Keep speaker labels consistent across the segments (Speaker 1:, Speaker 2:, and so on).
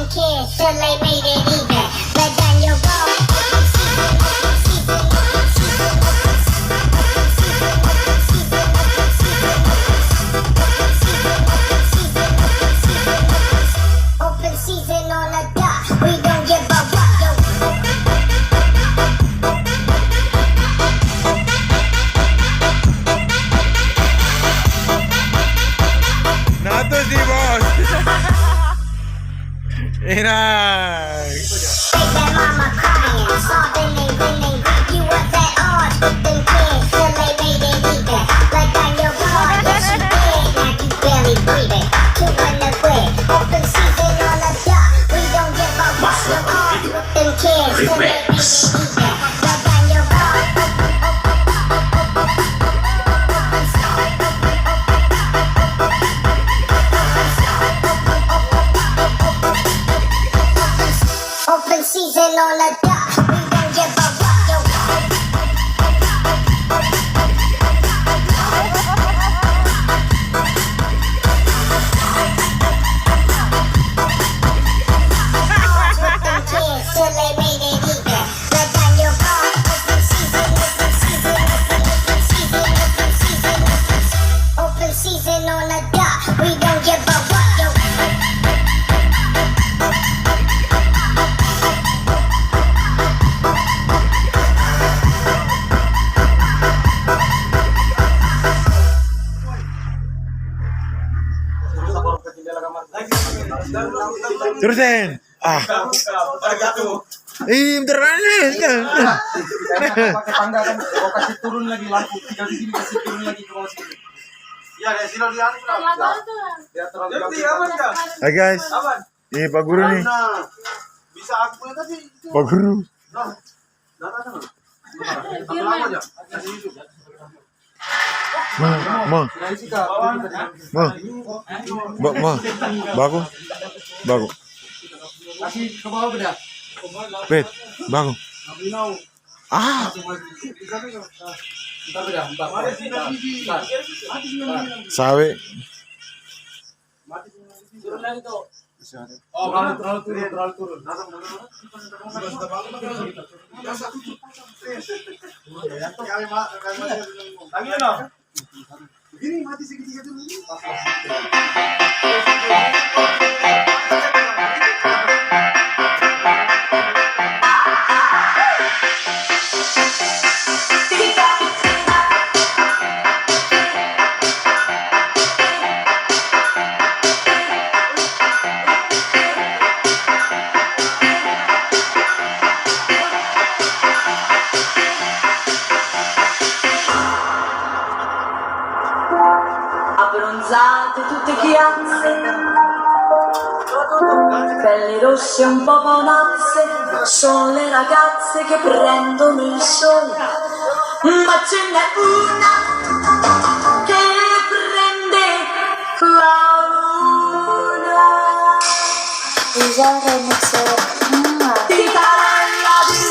Speaker 1: kids till they made it even. But then you go open season, open season, open season, open season, open season, open season, open season, open season on the dot. We don't give a fuck.
Speaker 2: Nato si boss. Inay.
Speaker 1: Make that mama crying, sobbing, they you was at odds with them kids till they made it even. Like on your guard, yes you did. Now you barely breathing. Two in the grid, open season on the dot. We don't give a fuck. You're odds with them kids till they made it even. Like on your guard, open season on the dot. We don't give a fuck. Yo. Odds with them kids till they made it even. But then you go open season, open season, open season, open season, open season on the dot. We don't give a fuck. Yo.
Speaker 2: Terusin. Bentar aja.
Speaker 3: Pakai tangga kan, mau kasih turun lagi lampu, tinggal di sini kasih turun lagi ke bawah sini. Ya, di sini dia terlalu jauh.
Speaker 2: Hai guys. Ini Pak Guru nih.
Speaker 3: Bisa aku punya tadi.
Speaker 2: Pak Guru. Ma. Bagus.
Speaker 3: Kasih ke bawah beda.
Speaker 2: Bet, bagus. Ah,
Speaker 3: Bentar beda, bentar.
Speaker 2: sawe.
Speaker 3: Turun lagi tuh. Oh, terlalu turun. Lagi ya, no? Begini mati segitiga dulu.
Speaker 4: Abbronzate tutte chiazze, pelli rosse un po' paonazze, sono le ragazze che prendono il sole, ma ce n'è una che prende la luna. Titarella di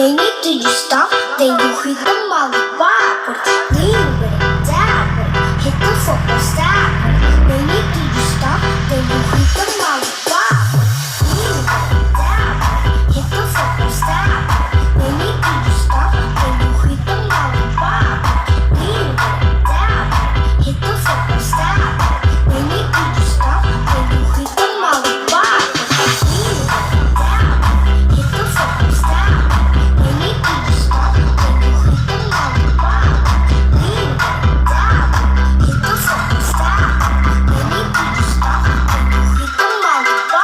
Speaker 1: They need to you stop, then you hit the molly bopper. Lean with it, down with it, hit the football stop. They need to you stop, then you hit the molly bopper. Lean with it, down with it, hit the football stop. They need to you stop, then you hit the molly bopper. Lean with it, down with it, hit the football stop. They need to you stop, then you hit the molly bopper. Lean with it, down with it, hit the football stop. They need to you stop, then you hit the molly bopper. Lean with it, down with it, hit the football stop. They need to you stop, then you hit the molly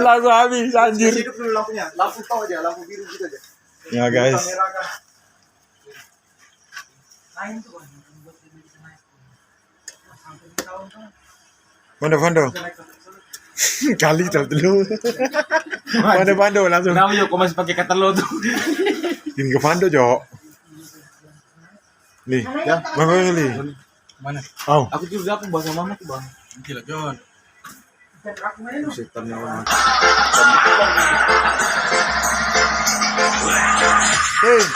Speaker 2: Lagu habis anjir.
Speaker 3: Hidup dulu lampunya, lampu tau aja, lampu biru gitu aja.
Speaker 2: Ya guys.
Speaker 3: Kamera kan. Lain tuh Bang.
Speaker 2: Pando. Kali dulu. Pando langsung.
Speaker 3: Kenapa yuk kok masih pakai kata lo tuh?
Speaker 2: Ini ke Pando, Jok. Nih, ya, mana kali?
Speaker 3: Mana?
Speaker 2: Oh.
Speaker 3: Aku juga aku bahasa mama tuh, Bang.
Speaker 2: Gila, Jon.
Speaker 3: Setan yang
Speaker 2: Hey. Hey.